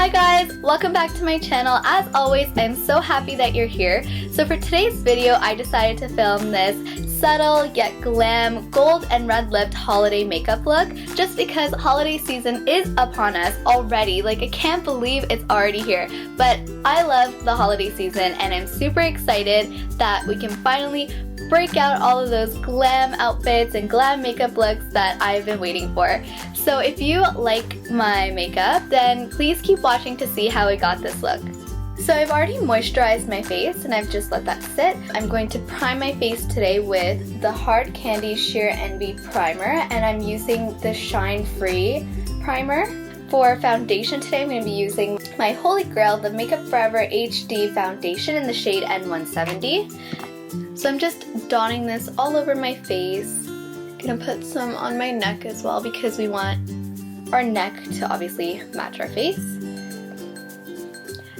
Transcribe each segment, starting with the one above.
Hi guys, welcome back to my channel. As always, I'm so happy that you're here. So for today's video, I decided to film this subtle yet glam gold and red lipped holiday makeup look just because holiday season is upon us already. Like, I can't believe it's already here. But I love the holiday season and I'm super excited that we can finally break out all of those glam outfits and glam makeup looks that I've been waiting for. So if you like my makeup, then please keep watching to see how I got this look. So I've already moisturized my face and I've just let that sit. I'm going to prime my face today with the Hard Candy Sheer Envy Primer, and I'm using the Shine Free Primer. For foundation today, I'm going to be using my Holy Grail, the Makeup Forever HD Foundation in the shade N170. So I'm just dotting this all over my face. I'm gonna put some on my neck as well because we want our neck to obviously match our face.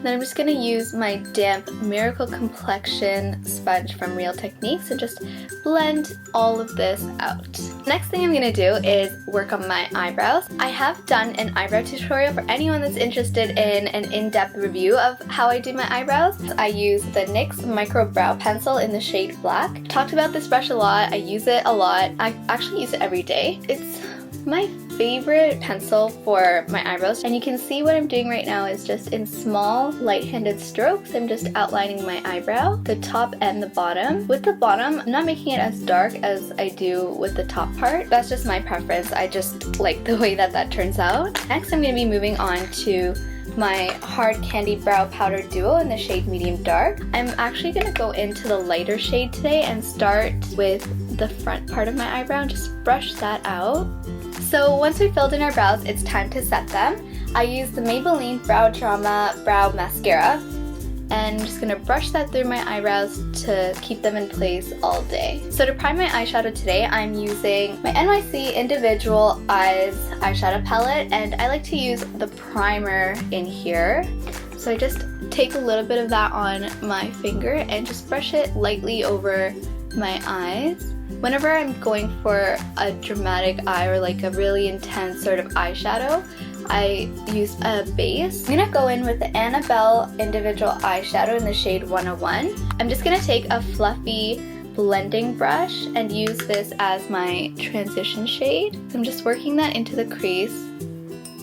Then I'm just gonna use my damp Miracle Complexion sponge from Real Techniques and just blend all of this out. Next thing I'm gonna do is work on my eyebrows. I have done an eyebrow tutorial for anyone that's interested in an in-depth review of how I do my eyebrows. I use the NYX Micro Brow Pencil in the shade Black. I talked about this brush a lot. I use it a lot. I actually use it every day. It's my favorite pencil for my eyebrows, and you can see what I'm doing right now is just in small light-handed strokes. I'm just outlining my eyebrow, the top and the bottom. With the bottom, I'm not making it as dark as I do with the top part. That's just my preference. I just like the way that that turns out. Next, I'm going to be moving on to my Hard Candy Brow Powder Duo in the shade Medium Dark. I'm actually going to go into the lighter shade today and start with the front part of my eyebrow and just brush that out. So once we've filled in our brows, it's time to set them. I use the Maybelline Browdrama Brow Mascara, and I'm just going to brush that through my eyebrows to keep them in place all day. So to prime my eyeshadow today, I'm using my NYC Individual Eyes eyeshadow palette, and I like to use the primer in here. So I just take a little bit of that on my finger and just brush it lightly over my eyes. Whenever I'm going for a dramatic eye or like a really intense sort of eyeshadow, I use a base. I'm gonna go in with the Annabelle Individual Eyeshadow in the shade 101. I'm just gonna take a fluffy blending brush and use this as my transition shade. So I'm just working that into the crease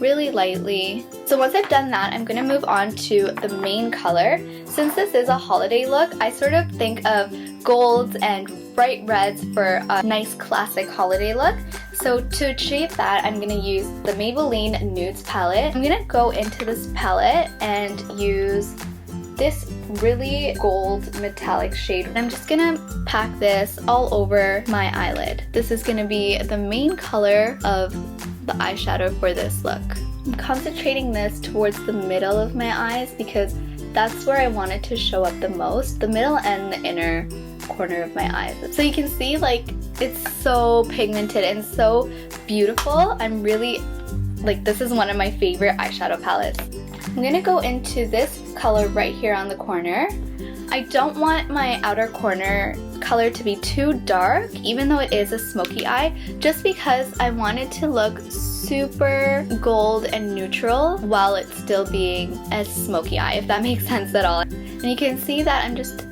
really lightly. So once I've done that, I'm gonna move on to the main color. Since this is a holiday look, I sort of think of golds and bright reds for a nice classic holiday look. So to achieve that, I'm going to use the Maybelline Nudes palette. I'm going to go into this palette and use this really gold metallic shade. I'm just going to pack this all over my eyelid. This is going to be the main color of the eyeshadow for this look. I'm concentrating this towards the middle of my eyes because that's where I want it to show up the most, the middle and the inner corner of my eyes. So you can see, like, it's so pigmented and so beautiful. I'm really, like, this is one of my favorite eyeshadow palettes. I'm gonna go into this color right here on the corner. I don't want my outer corner color to be too dark, even though it is a smoky eye, just because I want it to look super gold and neutral while it's still being a smoky eye, if that makes sense at all. And you can see that I'm just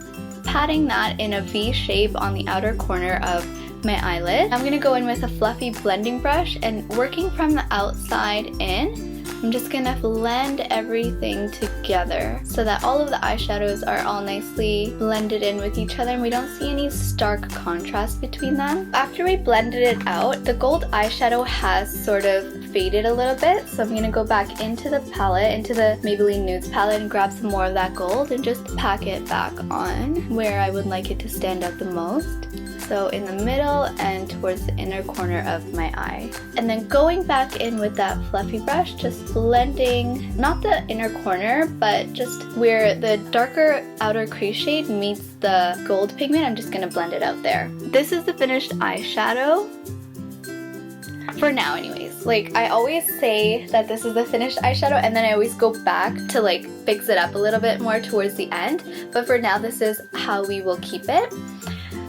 patting that in a V shape on the outer corner of my eyelid. I'm going to go in with a fluffy blending brush and working from the outside in, I'm just going to blend everything together so that all of the eyeshadows are all nicely blended in with each other and we don't see any stark contrast between them. After we blended it out, the gold eyeshadow has sort of faded a little bit, so I'm going to go back into the palette, into the Maybelline Nudes palette, and grab some more of that gold and just pack it back on where I would like it to stand out the most. So in the middle and towards the inner corner of my eye. And then going back in with that fluffy brush, just blending, not the inner corner, but just where the darker outer crease shade meets the gold pigment, I'm just going to blend it out there. This is the finished eyeshadow. For now anyways. Like, I always say that this is the finished eyeshadow and then I always go back to like fix it up a little bit more towards the end. But for now, this is how we will keep it.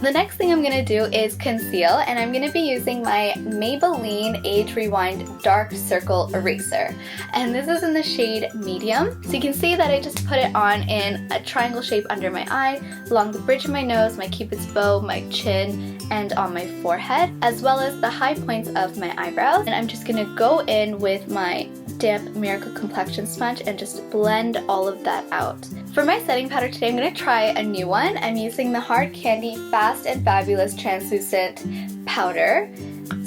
The next thing I'm going to do is conceal, and I'm going to be using my Maybelline Age Rewind Dark Circle Eraser. And this is in the shade Medium. So you can see that I just put it on in a triangle shape under my eye, along the bridge of my nose, my cupid's bow, my chin, and on my forehead, as well as the high points of my eyebrows. And I'm just going to go in with my damp Miracle Complexion sponge and just blend all of that out. For my setting powder today, I'm going to try a new one. I'm using the Hard Candy Fast and Fabulous Translucent Powder.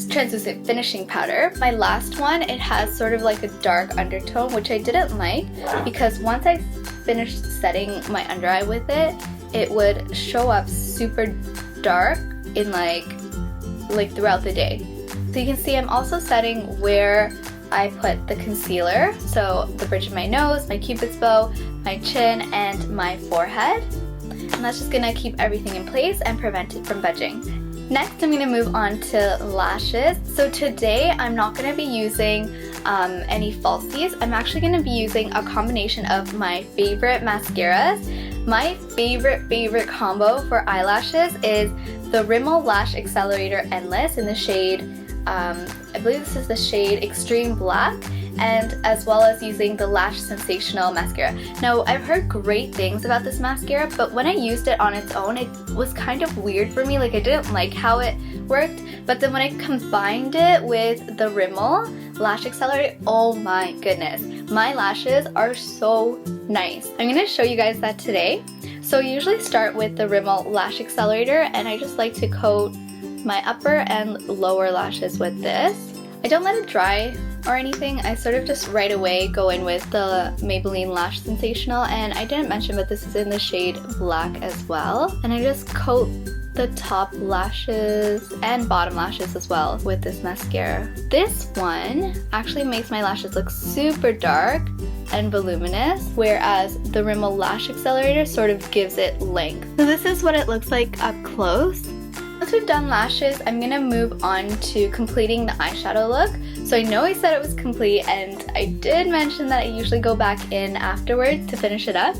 Translucent finishing powder. My last one, it has sort of like a dark undertone, which I didn't like because once I finished setting my under eye with it, it would show up super dark in like throughout the day. So you can see I'm also setting where I put the concealer, so the bridge of my nose, my cupid's bow, my chin, and my forehead. And that's just gonna keep everything in place and prevent it from budging. Next, I'm gonna move on to lashes. So today, I'm not gonna be using any falsies. I'm actually gonna be using a combination of my favorite mascaras. My favorite combo for eyelashes is the Rimmel Lash Accelerator Endless in the shade I believe this is the shade Extreme Black, and as well as using the Lash Sensational mascara. Now, I've heard great things about this mascara, but when I used it on its own, it was kind of weird for me. Like, I didn't like how it worked, but then when I combined it with the Rimmel Lash Accelerator, oh my goodness, my lashes are so nice. I'm going to show you guys that today. So I usually start with the Rimmel Lash Accelerator, and I just like to coat my upper and lower lashes with this. I don't let it dry or anything. I sort of just right away go in with the Maybelline Lash Sensational, and I didn't mention, but this is in the shade Black as well. And I just coat the top lashes and bottom lashes as well with this mascara. This one actually makes my lashes look super dark and voluminous, whereas the Rimmel Lash Accelerator sort of gives it length. So this is what it looks like up close. Once we've done lashes, I'm going to move on to completing the eyeshadow look. So I know I said it was complete, and I did mention that I usually go back in afterwards to finish it up.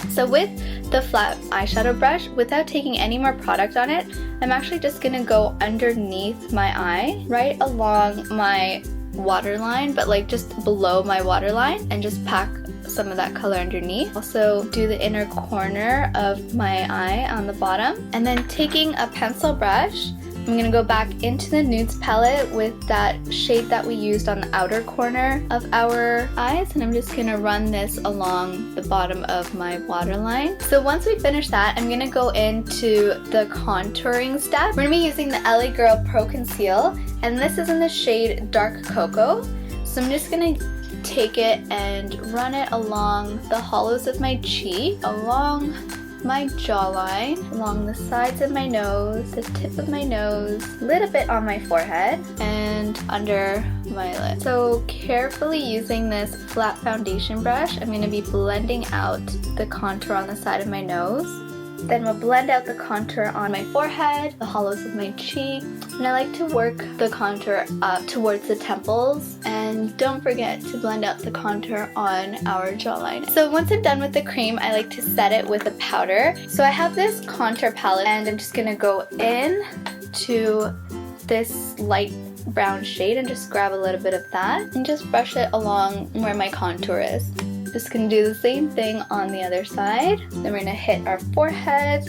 So with the flat eyeshadow brush, without taking any more product on it, I'm actually just going to go underneath my eye, right along my waterline, but like just below my waterline, and just pack some of that color underneath. Also do the inner corner of my eye on the bottom. And then taking a pencil brush, I'm going to go back into the nudes palette with that shade that we used on the outer corner of our eyes, and I'm just going to run this along the bottom of my waterline. So once we finish that, I'm going to go into the contouring step. We're going to be using the LA Girl Pro Conceal, and this is in the shade Dark Cocoa. So I'm just going to take it and run it along the hollows of my cheek, along my jawline, along the sides of my nose, the tip of my nose, a little bit on my forehead, and under my lip. So carefully using this flat foundation brush, I'm going to be blending out the contour on the side of my nose. Then we'll blend out the contour on my forehead, the hollows of my cheek, and I like to work the contour up towards the temples, and don't forget to blend out the contour on our jawline. So once I'm done with the cream, I like to set it with a powder. So I have this contour palette, and I'm just gonna go in to this light brown shade and just grab a little bit of that and just brush it along where my contour is. Just gonna do the same thing on the other side. Then we're gonna hit our forehead,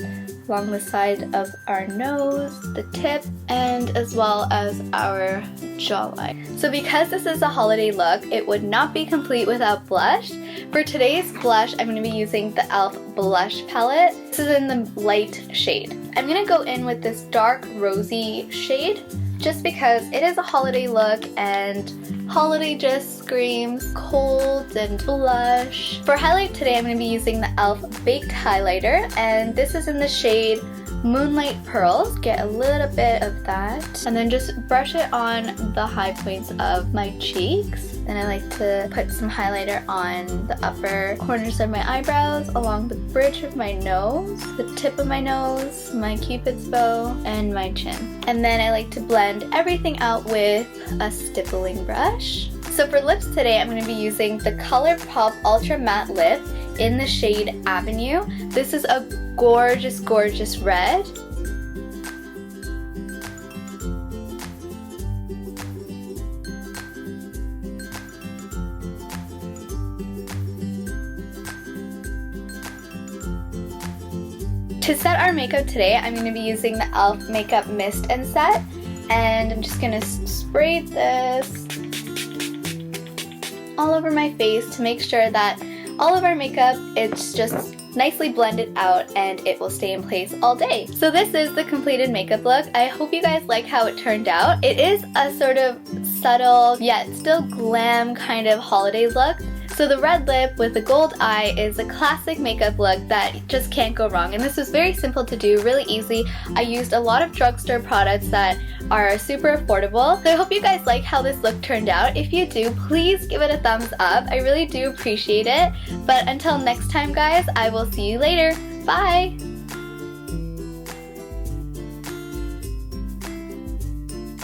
along the side of our nose, the tip, and as well as our jawline. So because this is a holiday look, it would not be complete without blush. For today's blush, I'm gonna be using the e.l.f. Blush Palette. This is in the light shade. I'm gonna go in with this dark rosy shade, just because it is a holiday look and holiday just screams cold and blush. For highlight today, I'm going to be using the e.l.f. Baked Highlighter, and this is in the shade Moonlight Pearls. Get a little bit of that. And then just brush it on the high points of my cheeks. Then I like to put some highlighter on the upper corners of my eyebrows, along the bridge of my nose, the tip of my nose, my cupid's bow, and my chin. And then I like to blend everything out with a stippling brush. So for lips today, I'm going to be using the ColourPop Ultra Matte Lip in the shade Avenue. This is a gorgeous, gorgeous red. To set our makeup today, I'm going to be using the e.l.f. Makeup Mist and Set, and I'm just going to spray this all over my face to make sure that all of our makeup is just nicely blended out and it will stay in place all day. So this is the completed makeup look. I hope you guys like how it turned out. It is a sort of subtle yet still glam kind of holiday look. So the red lip with the gold eye is a classic makeup look that just can't go wrong, and this was very simple to do, really easy. I used a lot of drugstore products that are super affordable. So I hope you guys like how this look turned out. If you do, please give it a thumbs up. I really do appreciate it. But until next time guys, I will see you later. Bye!